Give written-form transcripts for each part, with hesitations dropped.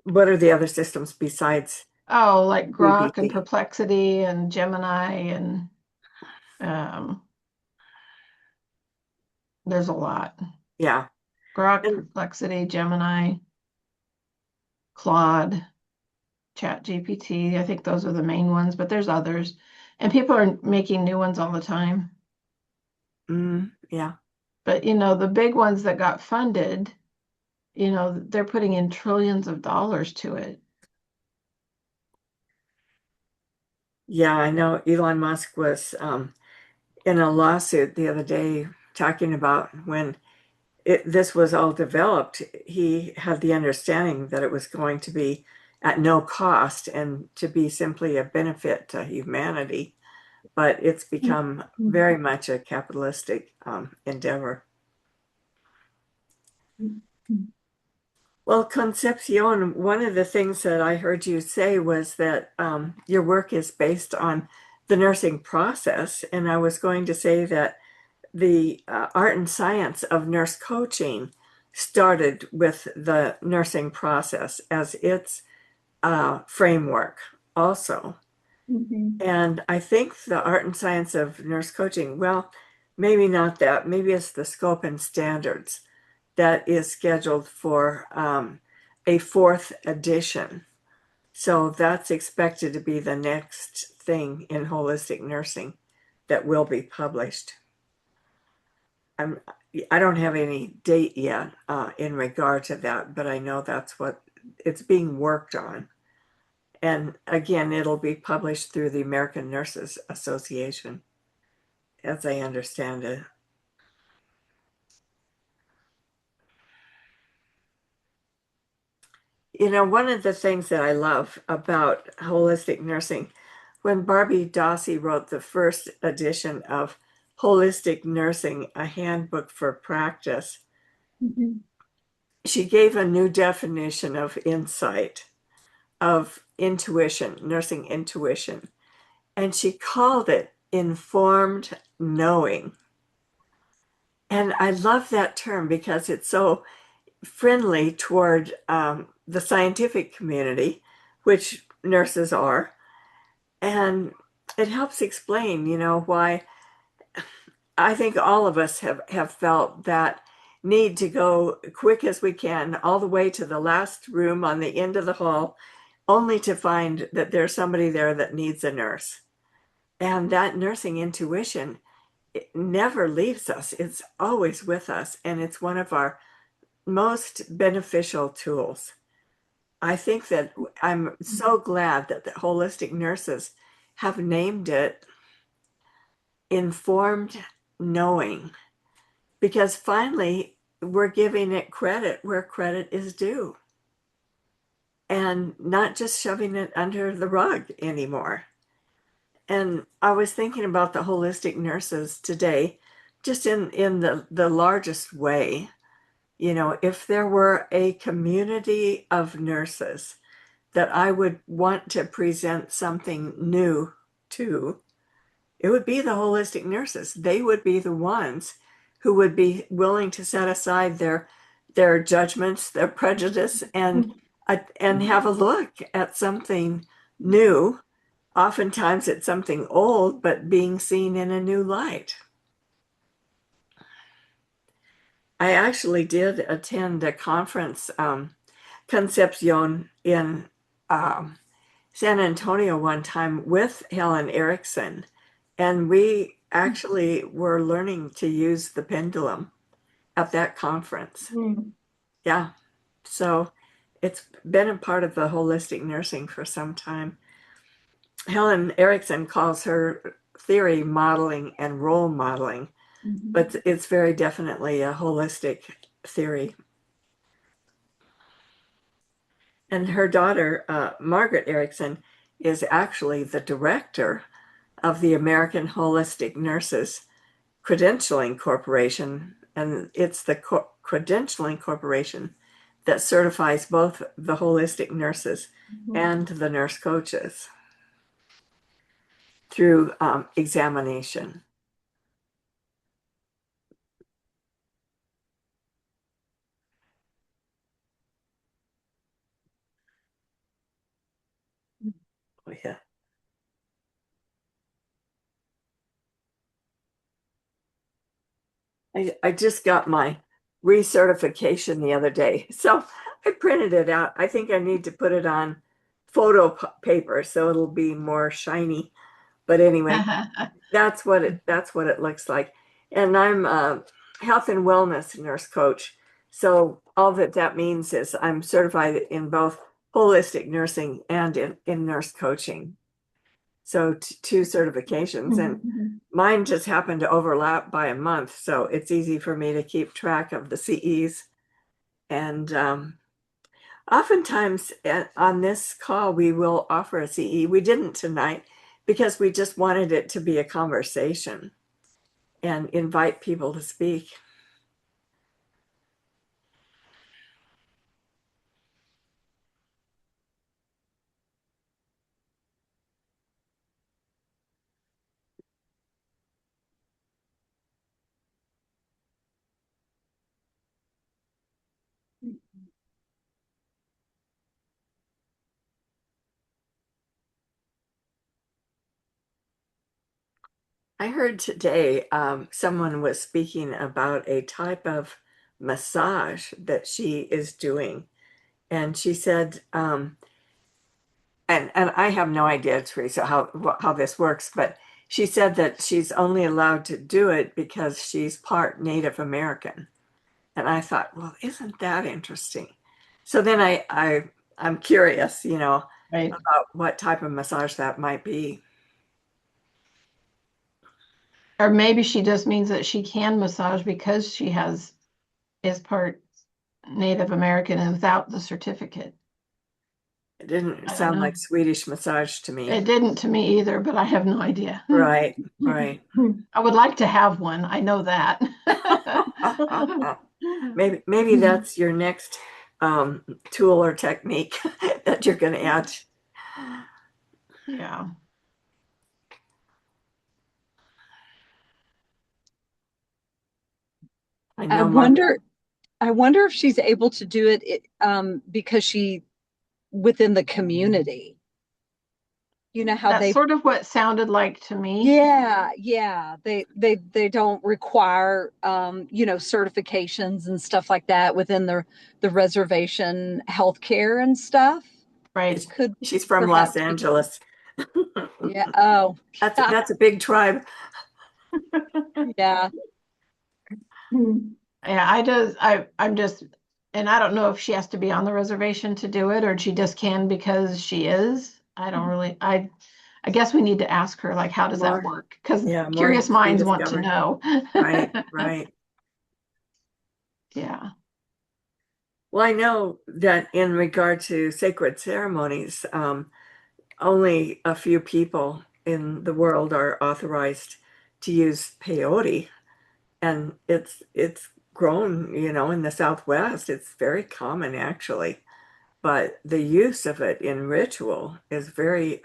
What are the other systems besides Oh, like Grok and GPT? Perplexity and Gemini and um, there's a lot. Yeah. Grok, And Perplexity, Gemini, Claude, ChatGPT. I think those are the main ones, but there's others. And people are making new ones all the time. yeah. But the big ones that got funded, they're putting in trillions of dollars to it. Yeah, I know Elon Musk was in a lawsuit the other day talking about when this was all developed, he had the understanding that it was going to be at no cost and to be simply a benefit to humanity. But it's become very much a capitalistic endeavor. Well, Concepcion, one of the things that I heard you say was that your work is based on the nursing process. And I was going to say that the art and science of nurse coaching started with the nursing process as its framework also. Mhm. And I think the art and science of nurse coaching, well, maybe not that, maybe it's the scope and standards that is scheduled for a fourth edition. So that's expected to be the next thing in holistic nursing that will be published. I'm, I don't have any date yet in regard to that, but I know that's what it's being worked on. And again, it'll be published through the American Nurses Association, as I understand it. One of the things that I love about holistic nursing, when Barbie Dossi wrote the first edition of Holistic Nursing, a handbook for practice, Mhm. she gave a new definition of insight, of intuition, nursing intuition, and she called it informed knowing. And I love that term because it's so friendly toward the scientific community, which nurses are. And it helps explain, why I think all of us have felt that need to go quick as we can all the way to the last room on the end of the hall, only to find that there's somebody there that needs a nurse. And that nursing intuition, it never leaves us. It's always with us, and it's one of our most beneficial tools. I think that I'm so glad that the holistic nurses have named it informed knowing because finally we're giving it credit where credit is due and not just shoving it under the rug anymore. And I was thinking about the holistic nurses today, just in the largest way. If there were a community of nurses that I would want to present something new to, it would be the holistic nurses. They would be the ones who would be willing to set aside their judgments, their prejudice, and have a look at something new. Oftentimes it's something old, but being seen in a new light. I actually did attend a conference, Concepcion, in um, San Antonio one time with Helen Erickson, and we actually were learning to use the pendulum at that conference. Mhm. Yeah, so it's been a part of the holistic nursing for some time. Helen Erickson calls her theory modeling and role modeling, Mhm. but it's very definitely a holistic theory. And her daughter, Margaret Erickson, is actually the director of the American Holistic Nurses Credentialing Corporation. And it's the credentialing corporation that certifies both the holistic nurses Mhm. and the nurse coaches through examination. yeah. I just got my recertification the other day, so I printed it out. I think I need to put it on paper so it'll be more shiny. But anyway, that's what it looks like. And I'm a health and wellness nurse coach. So all that means is I'm certified in both holistic nursing and in nurse coaching. So two certifications, and mine just happened to overlap by a month, so it's easy for me to keep track of the CEs. And oftentimes on this call, we will offer a CE. We didn't tonight because we just wanted it to be a conversation and invite people to speak. I heard today someone was speaking about a type of massage that she is doing. And she said, and I have no idea, Teresa, how this works, but she said that she's only allowed to do it because she's part Native American. And I thought, well, isn't that interesting? So then I'm curious, Right. about what type of massage that might be. Or maybe she just means that she can massage because she is part Native American and without the certificate. It didn't I don't sound know. like Swedish massage to me. It didn't to me either, but I have no idea. Right, right. I would like to have one. I know that. Maybe that's your next tool or technique that you're going to add. Yeah. I I know my wonder, I wonder if she's able to do because she within the community. You know how That's they, sort of what it sounded like to me. yeah, they don't require certifications and stuff like that within the reservation healthcare and stuff. Right. Could she's from Los perhaps be, Angeles. yeah. Oh, That's a big tribe. yeah. Yeah, I'm just, and I don't know if she has to be on the reservation to do it or she just can because she is. I don't really, I guess we need to ask her, like, how does that More, work? Because yeah, more curious to be minds want to discovered. know. Right, right. Yeah. Well, I know that in regard to sacred ceremonies, only a few people in the world are authorized to use peyote, and it's grown, in the Southwest. It's very common actually, but the use of it in ritual is very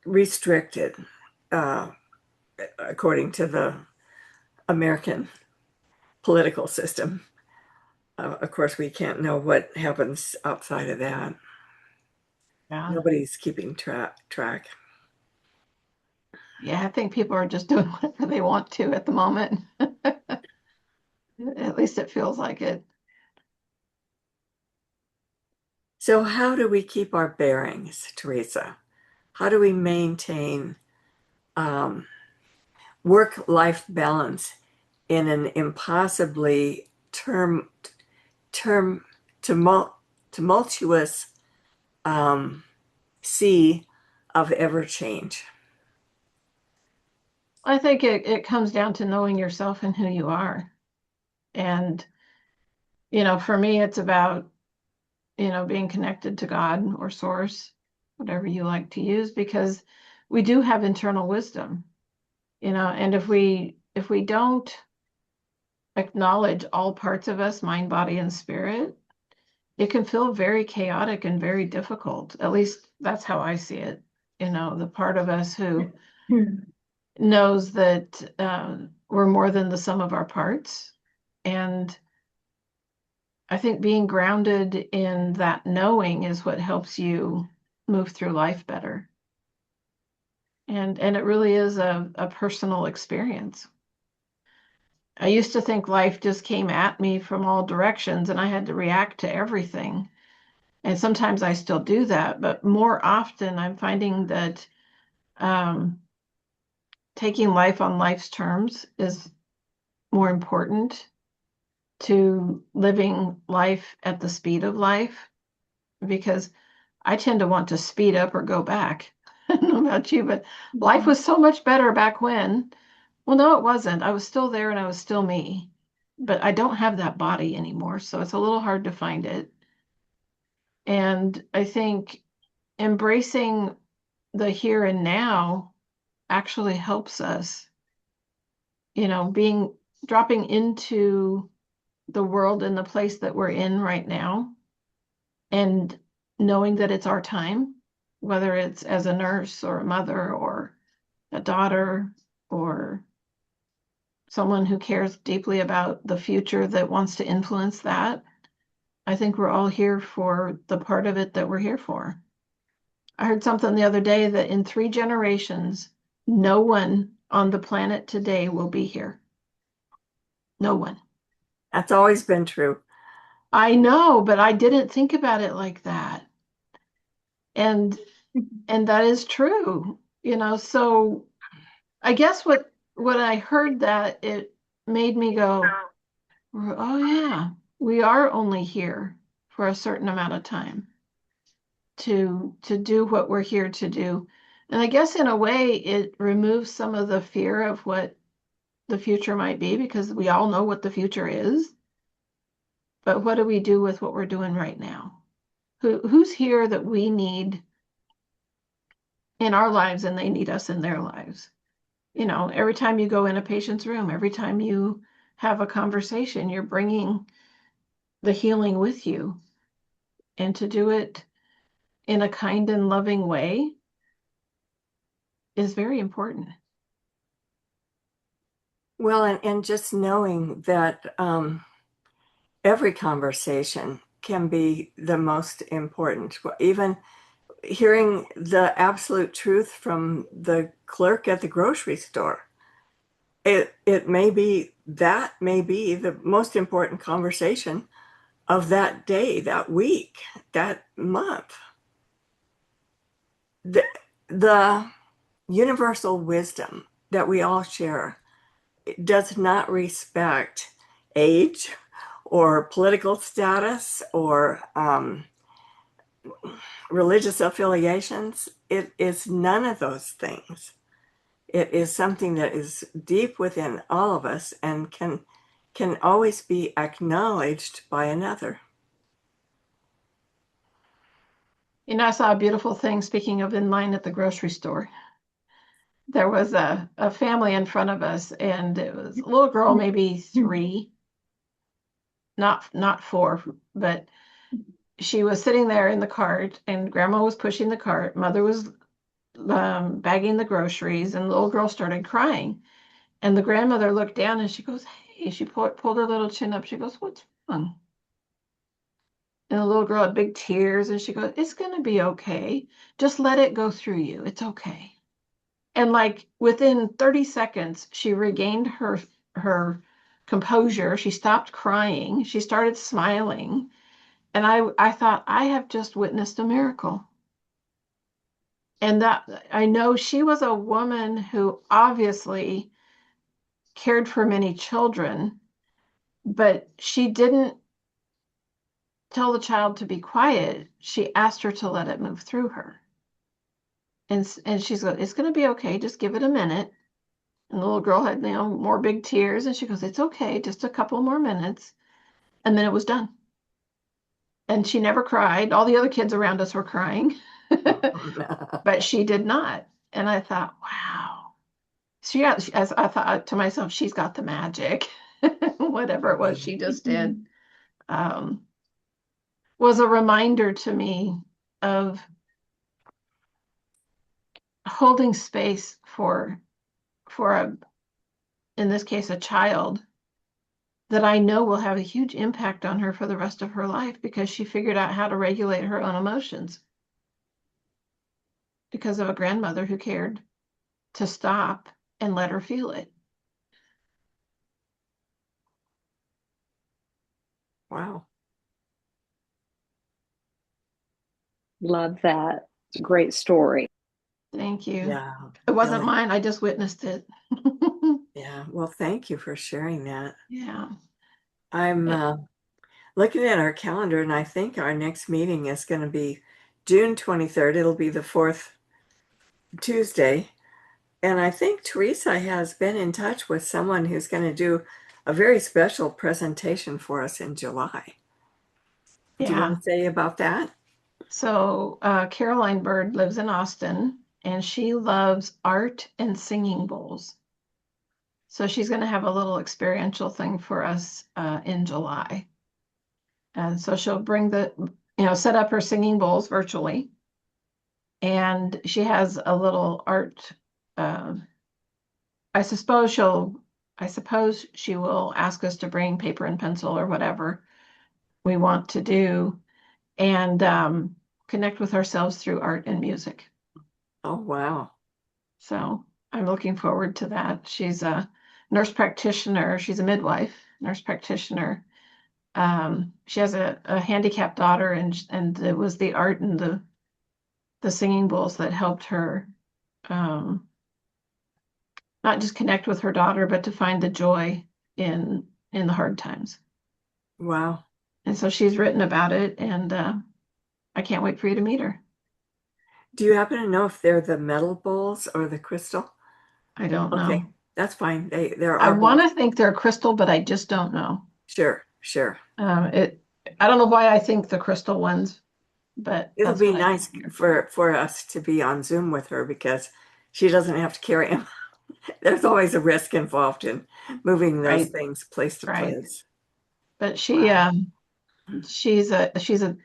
restricted, uh, according to the American political system. Of course, we can't know what happens outside of that. Yeah. Nobody's keeping track. Yeah, I think people are just doing whatever they want to at the moment. At least it feels like it. So, how do we keep our bearings, Teresa? How do we maintain um, work-life balance in an impossibly term tumultuous um, sea of ever change? I think it comes down to knowing yourself and who you are. And, for me, it's about, being connected to God or source, whatever you like to use, because we do have internal wisdom, and if we don't acknowledge all parts of us, mind, body, and spirit, it can feel very chaotic and very difficult. At least that's how I see it. The part of us who knows that we're more than the sum of our parts. And I think being grounded in that knowing is what helps you move through life better. And it really is a personal experience. I used to think life just came at me from all directions and I had to react to everything. And sometimes I still do that, but more often I'm finding that um, taking life on life's terms is more important to living life at the speed of life, because I tend to want to speed up or go back. I don't know about you, but life was so much better back when. Well, no, it wasn't. I was still there and I was still me, but I don't have that body anymore. So it's a little hard to find it. And I think embracing the here and now actually helps us, being dropping into the world and the place that we're in right now and knowing that it's our time, whether it's as a nurse or a mother or a daughter or someone who cares deeply about the future that wants to influence that. I think we're all here for the part of it that we're here for. I heard something the other day that in 3 generations, no one on the planet today will be here. No one. That's always been true. I know, but I didn't think about it like that. And that is true, so I guess what I heard, that it made me go, oh yeah, we are only here for a certain amount of time to do what we're here to do. And I guess in a way it removes some of the fear of what the future might be, because we all know what the future is. But what do we do with what we're doing right now? Who's here that we need in our lives and they need us in their lives? Every time you go in a patient's room, every time you have a conversation, you're bringing the healing with you. And to do it in a kind and loving way is very important. Well, and just knowing that every conversation can be the most important. Even hearing the absolute truth from the clerk at the grocery store, it may be the most important conversation of that day, that week, that month. The universal wisdom that we all share does not respect age or political status or religious affiliations. It is none of those things. It is something that is deep within all of us and can always be acknowledged by another. I saw a beautiful thing, speaking of in line at the grocery store. There was a family in front of us, and it was a little girl, maybe 3, not 4, but she was sitting there in the cart, and grandma was pushing the cart. Mother was bagging the groceries, and the little girl started crying. And the grandmother looked down and she goes, hey, she pulled her little chin up. She goes, what's wrong? And the little girl had big tears, and she goes, it's going to be okay. Just let it go through you. It's okay. And like within 30 seconds, she regained her composure. She stopped crying. She started smiling. And I thought, I have just witnessed a miracle. And that I know she was a woman who obviously cared for many children, but she didn't tell the child to be quiet. She asked her to let it move through her. And she's like, it's going to be okay. Just give it a minute. And the little girl had, more big tears. And she goes, it's okay. Just a couple more minutes. And then it was done. And she never cried. All the other kids around us were crying, but she did not. And I thought, wow. As I thought to myself, she's got the magic. Whatever it was she just did was a reminder to me of holding space for in this case, a child that I know will have a huge impact on her for the rest of her life, because she figured out how to regulate her own emotions. because of a grandmother who cared to stop and let her feel it. Wow. Love that. Great story. Thank you. Yeah. It wasn't really. mine. I just witnessed it. Yeah. Well, thank you for sharing that. Yeah. I'm looking at our calendar, and I think our next meeting is going to be June 23rd. It'll be the fourth Tuesday. And I think Teresa has been in touch with someone who's going to do a very special presentation for us in July. Do you want Yeah. to say about that? So Caroline Bird lives in Austin, and she loves art and singing bowls. So she's going to have a little experiential thing for us in July. And so she'll bring set up her singing bowls virtually. And she has a little art. I suppose she will ask us to bring paper and pencil or whatever we want to do, and connect with ourselves through art and music. Oh, wow. So I'm looking forward to that. She's a nurse practitioner. She's a midwife, nurse practitioner. She has a handicapped daughter, and it was the art and the singing bowls that helped her not just connect with her daughter, but to find the joy in the hard times. Wow. And so she's written about it, and I can't wait for you to meet her. Do you happen to know if they're the metal bowls or the crystal? I don't Okay, know. that's fine. There I are want both. to think they're crystal, but I just don't know. Sure, sure. I don't know why I think the crystal ones, but It'll that's be what I nice think. for us to be on Zoom with her because she doesn't have to carry them. There's always a risk involved in moving those Right, things place to right. place. But Wow. she's a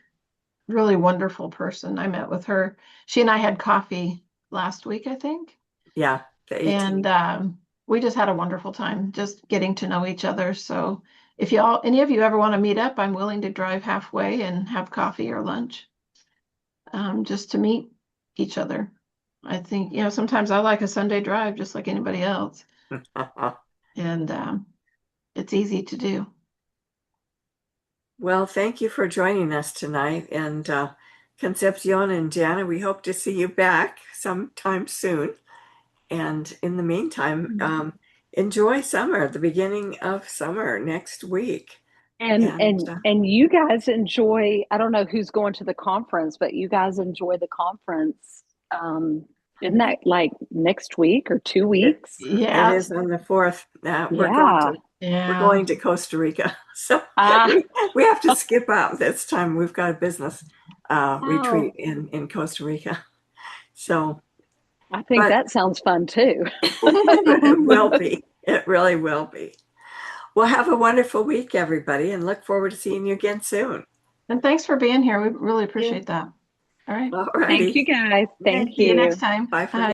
really wonderful person. I met with her. She and I had coffee last week, I think. Yeah, the And 18th. we just had a wonderful time just getting to know each other. So if any of you ever want to meet up, I'm willing to drive halfway and have coffee or lunch, just to meet each other. I think, sometimes I like a Sunday drive just like anybody else, and it's easy to do. Well, thank you for joining us tonight. And Concepcion and Jana, we hope to see you back sometime soon. And in the meantime, enjoy summer, the beginning of summer next week. And And and and you guys enjoy, I don't know who's going to the conference, but you guys enjoy the conference. Isn't that like next week or two it, weeks? it Yeah, is on the 4th. Yeah. We're yeah. going to Costa Rica. So Ah, we have to skip out this time. We've got a business oh, retreat in Costa Rica. So, I think but that sounds fun too. it will be. It really will be. Well, have a wonderful week, everybody, and look forward to seeing you again soon. And thanks for being here. We really Yeah. appreciate that. All right. All Thank righty. you guys. Okay. Thank See you next you. time. Bye for now.